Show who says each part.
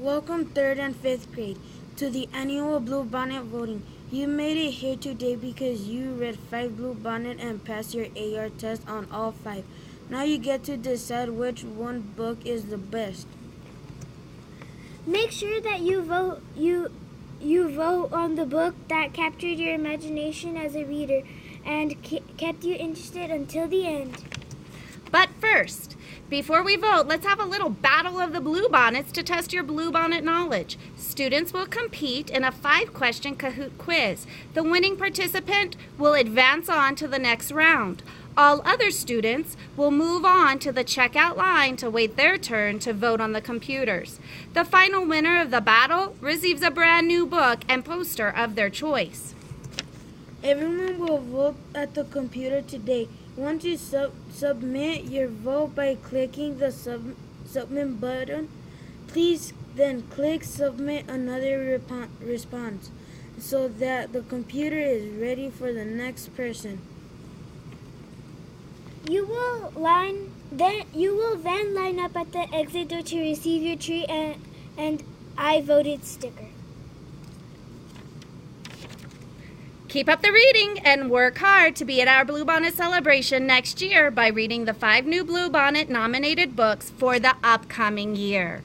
Speaker 1: Welcome 3rd and 5th grade to the annual Bluebonnet voting. You made it here today because you read 5 Bluebonnet and passed your AR test on all 5. Now you get to decide which one book is the best.
Speaker 2: Make sure that you vote on the book that captured your imagination as a reader and kept you interested until the end.
Speaker 3: But first, before we vote, let's have a little battle of the Bluebonnets to test your Bluebonnet knowledge. Students will compete in a 5-question Kahoot quiz. The winning participant will advance on to the next round. All other students will move on to the checkout line to wait their turn to vote on the computers. The final winner of the battle receives a brand new book and poster of their choice.
Speaker 1: Everyone will vote at the computer today. Once you submit your vote by clicking the submit button, please then click submit another response so that the computer is ready for the next person.
Speaker 2: You will then line up at the exit door to receive your treat and I voted sticker.
Speaker 3: Keep up the reading and work hard to be at our Bluebonnet celebration next year by reading the 5 new Bluebonnet nominated books for the upcoming year.